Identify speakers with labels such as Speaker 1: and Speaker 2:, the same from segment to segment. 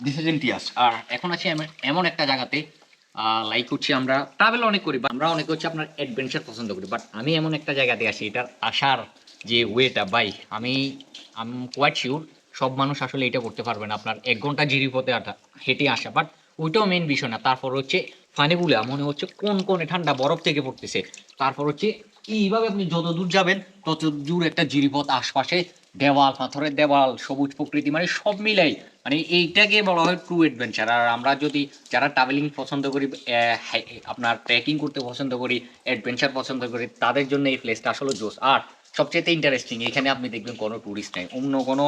Speaker 1: This is Imtiaz. আর এখন আছি এমন একটা জায়গাতে, লাইক হচ্ছে আমরা ট্রাভেল অনেক করি, বা আমরা অনেক হচ্ছে আপনার অ্যাডভেঞ্চার পছন্দ করি, বাট আমি এমন একটা জায়গাতে আসি, এটার আসার যে ওয়েটা ভাই, আমি কোয়াইট শিওর সব মানুষ আসলে এটা করতে পারবে না, আপনার 1 ঘন্টা জিরিপথে হেঁটে আসা। বাট ওইটাও মেন বিষয় না, তারপর হচ্ছে পানিগুলা মনে হচ্ছে কোন কোনে ঠান্ডা বরফ থেকে পড়তেছে। তারপর হচ্ছে এইভাবে আপনি যত দূর যাবেন তত দূর একটা জিরিপথ, আশপাশে দেওয়াল, পাথরের দেওয়াল, সবুজ প্রকৃতি, মানে সব মিলাই মানে এইটাকে বলা হয় ট্রু অ্যাডভেঞ্চার। আর আমরা যদি যারা ট্রাভেলিং পছন্দ করি, আপনার ট্রেকিং করতে পছন্দ করি, অ্যাডভেঞ্চার পছন্দ করি, তাদের জন্য এই প্লেসটা আসলে জোস। আর সবচেয়ে ইন্টারেস্টিং, এখানে আপনি দেখবেন কোনো টুরিস্ট নেই, অন্য কোনো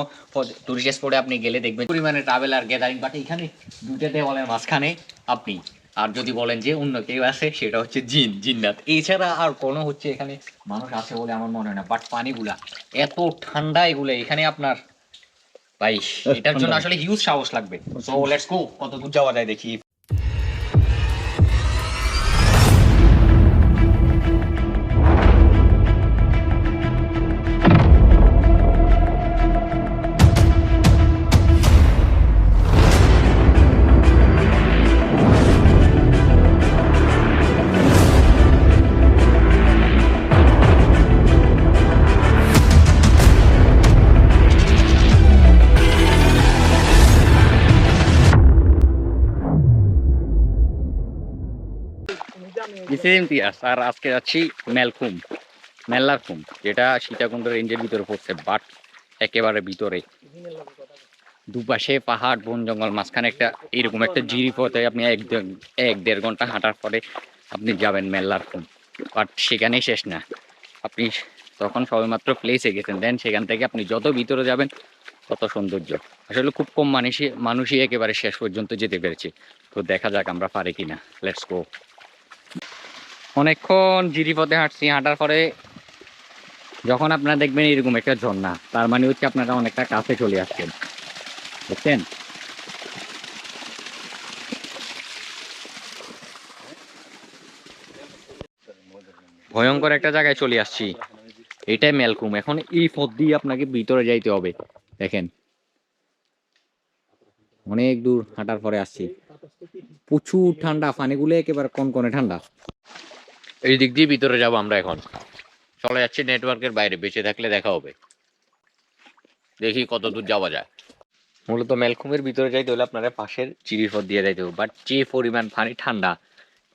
Speaker 1: টুরিস্ট স্পটে আপনি গেলে দেখবেন পরিমাণে ট্রাভেলার গ্যাদারিং, বাট এখানে দুইটা দেওয়ালের মাঝখানে আপনি। আর যদি বলেন যে অন্য কেউ আছে, সেটা হচ্ছে জিন্নাত, এছাড়া আর কোনো হচ্ছে এখানে মানুষ আছে বলে আমার মনে হয় না। বাট পানিগুলা এত ঠান্ডা, এগুলো এখানে আপনার ভাই, এটার জন্য আসলে হিউজ সাহস লাগবে। সো লেটস গো, কত দূর যাওয়া যায় দেখি। আর আজকে যাচ্ছি মেল্লারখুম, যেটা সীতাকুণ্ড রেঞ্জের ভিতরে পড়ছে, বাট একেবারে ভিতরে, দুপাশে পাহাড়, বন জঙ্গল, মাঝখানে একটা এরকম একটা জিরিপথে আপনি 1-1.5 ঘন্টা হাঁটার পরে আপনি যাবেন মেল্লারখুম। বাট সেখানেই শেষ না, আপনি তখন সবেমাত্র প্লেসে গেছেন, দেন সেখান থেকে আপনি যত ভিতরে যাবেন তত সৌন্দর্য। আসলে খুব কম মানুষই একেবারে শেষ পর্যন্ত যেতে পেরেছে। তো দেখা যাক আমরা পারি কিনা, লেটস গো। অনেকক্ষণ জিরিপথে হাঁটছি, হাঁটার পরে যখন আপনারা দেখবেন এরকম একটা ঝর্ণা, তার মানে হচ্ছে আপনারা অনেকটা কাছে চলে আসছেন, বুঝছেন? ভয়ঙ্কর একটা জায়গায় চলে আসছি, এটাই মেলকুম। এখন এই পথ দিয়ে আপনাকে ভিতরে যাইতে হবে। দেখেন অনেক দূর হাঁটার পরে আসছি, প্রচুর ঠান্ডা, পানিগুলো একেবারে কনকনে ঠান্ডা। এই দিক দিয়ে ভিতরে যাব আমরা এখন, চলে যাচ্ছি নেটওয়ার্কের বাইরে, বেঁচে থাকলে দেখা হবে, দেখি কত দূর যাওয়া যায়। মূলত মেলকুমের ভিতরে যাইতে হলে আপনারা পাশের চিরিপথ দিয়ে যাইতে হবে, বাট যে পরিমাণ পানি ঠান্ডা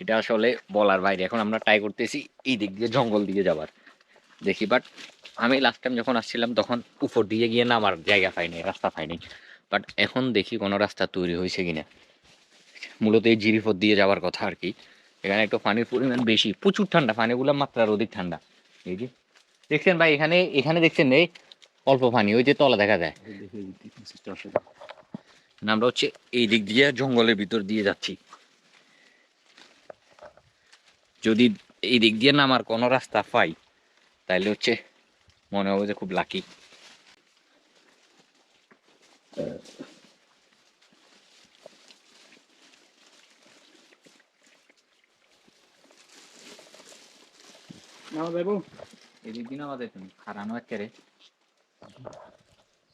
Speaker 1: এটা আসলে বলার বাইরে। এখন আমরা ট্রাই করতেছি এই দিক দিয়ে জঙ্গল দিয়ে যাবার, দেখি। বাট আমি লাস্ট টাইম যখন আসছিলাম তখন উপর দিয়ে গিয়ে নামার জায়গা পাইনি, রাস্তা পাইনি। বাট এখন দেখি কোনো রাস্তা তৈরি হয়েছে কিনা। মূলত এই জিরিপথ দিয়ে যাওয়ার কথা আর কি। এখানে একটু পানির পরিমাণ বেশি, প্রচুর ঠান্ডা, পানিগুলো মাত্রার অধিক ঠান্ডা। এই যে দেখছেন ভাই, এখানে এখানে দেখছেন এই অল্প পানি, ওই যে তলা দেখা যায়। আমরা হচ্ছে এই দিক দিয়ে জঙ্গলের ভিতর দিয়ে যাচ্ছি, যদি এই দিক দিয়ে নামার কোনো রাস্তা পাই তাহলে হচ্ছে মনে হবে যে খুব লাকি।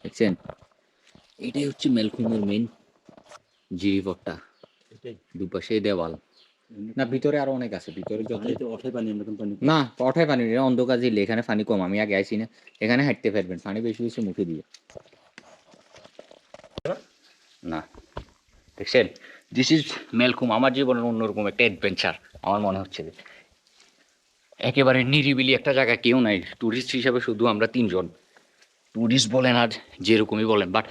Speaker 1: দেখছেন এটাই হচ্ছে মেলকুমের মেন জিরিপথটা, দুপাশে দেওয়াল। না ভিতরে আরো অনেক আছে, ভিতরে যত না অঠায় পানি অন্ধকার জিলে, এখানে পানি কম, আমি আগে আইছি না। এখানে হাঁটতে পারবেন, পানি বেশি বেশি মুখে দিয়ে না। দেখছেন দিস ইজ মেলকুম, আমার জীবনের অন্যরকম একটা অ্যাডভেঞ্চার। আমার মনে হচ্ছে যে একেবারে নিরিবিলি একটা জায়গা, কেউ নাই, টুরিস্ট হিসাবে শুধু আমরা 3 জন। টুরিস্ট বলেন আর যেরকমই বলেন, বাট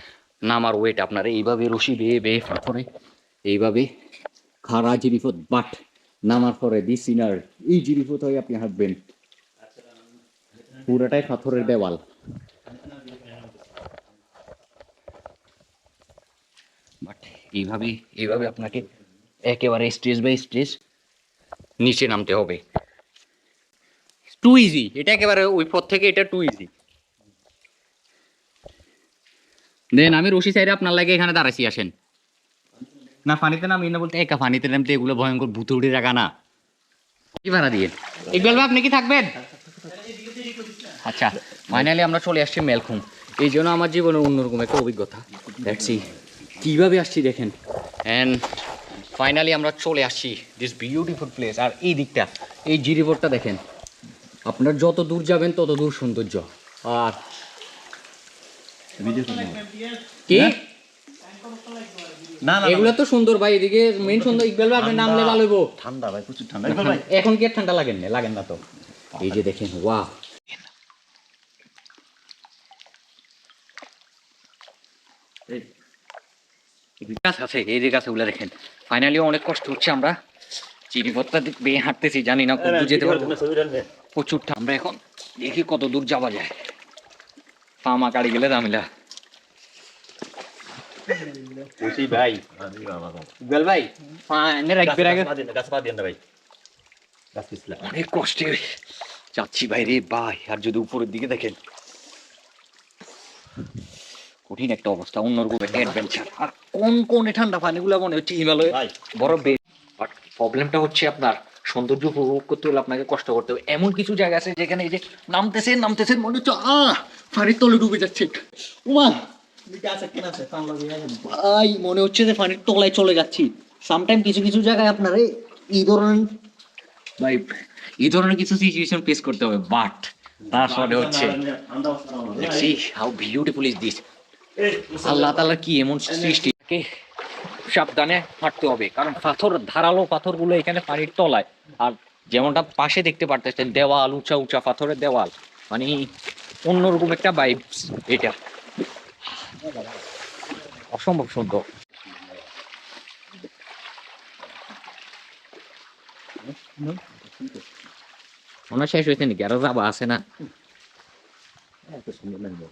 Speaker 1: নামার ওয়েট আপনারা এইভাবে রশি বেয়ে বেয়ে পাথরে এইভাবে খাড়া জিরিপথ, বাট নামার পরে দিস সিনার এই জিরিপথ হয়ে আপনি হাঁটবেন, পুরাটাই পাথরের দেওয়াল। বাট এইভাবে এইভাবে আপনাকে একেবারে স্টেজ বাই স্টেজ নিচে নামতে হবে। টু ইজি, এটা একেবারে ওই পথ থেকে এটা টু ইজি। দেন আমি রশি সাইডে আপনার লাগে এখানে দাঁড়াইছি, আসেন না। পানিতে নামি না বলতে একা পানিতে নামতে এগুলো ভয়ঙ্কর ভুতুড়ি জায়গা না। কি ভাড়া দিয়ে ইকবাল ভাই, আপনি কি থাকবেন? আচ্ছা, ফাইনালি আমরা চলে আসছি মেলকুম। এই জন্য আমার জীবনের অন্যরকম একটা অভিজ্ঞতা। That's it. কিভাবে আসছি দেখেন। অ্যান্ড ফাইনালি আমরা চলে আসছি দিস বিউটিফুল প্লেস। আর এই দিকটা, এই জিরিপোর্টটা দেখেন, আপনার যত দূর যাবেন তত দূর সৌন্দর্য। আর কি
Speaker 2: না না
Speaker 1: এগুলো তো সুন্দর ভাই, এদিকে মেইন সুন্দর ইকবাল ভাই আপনি নামলে ভালো হইব।
Speaker 2: ঠান্ডা ভাই, প্রচুর ঠান্ডা ইকবাল ভাই।
Speaker 1: এখন কি আর ঠান্ডা লাগেন না তো। এই যে দেখেন, ওয়াও। গাছ আছে, এই যে গাছগুলো দেখেন। ফাইনালি অনেক কষ্ট হচ্ছে, আমরা চিনিপত্তা বেয়ে হাঁটতেছি, জানি না কত যেতে পারবো, প্রচুর ঠান্ডা। আমরা এখন দেখি কত দূর যাওয়া যায়। পামা কাড়ি গেলে জামিলা।
Speaker 2: খুশি ভাই।
Speaker 1: ইকবাল ভাই ফাইনের একবার আগে
Speaker 2: গাছ পা দিয়ে ভাই, গাছ পিছলা
Speaker 1: অনেক কষ্টে যাচ্ছি ভাই রে ভাই। আর যদি উপরের দিকে দেখেন, কঠিন একটা অবস্থা, অন্যরকম একটা অ্যাডভেঞ্চার। আর কোন কোনে ঠান্ডা পানিগুলো মনে হচ্ছে হিমালয়
Speaker 2: ভাই।
Speaker 1: বরফ। বাট প্রবলেমটা হচ্ছে আপনার সৌন্দর্য উপভোগ করতে হলে আপনাকে কষ্ট করতে হবে। এমন কিছু জায়গা আছে যেখানে এই যে নামতেছেন মনে হচ্ছে পানির তলে ডুবে যাচ্ছে। উমা ভাই, মনে হচ্ছে যে পানির তলায় চলে যাচ্ছি। সামটাইম কিছু কিছু জায়গায় আপনার এই ধরনের ভাই, এই ধরনের কিছু সিচুয়েশন ফেস করতে হবে। বাট তারপরে হচ্ছে see how beautiful is this. আল্লাহ তাআলা কি এমন সৃষ্টিকে সাবধানে হাঁটতে হবে, কারণ পাথর, ধারালো পাথরগুলো এখানে পানির তলায়। আর যেমনটা পাশে দেখতে পারতেছেন, দেওয়াল, উঁচা উঁচা পাথরের দেওয়াল, মানে অন্যরকম একটা ভাইবস এটা, অসম্ভব সুন্দর। মনে হয় শেষ হয়েছে নাকি, আরো যাবা আছে না?
Speaker 2: এত সুন্দর লাগবে।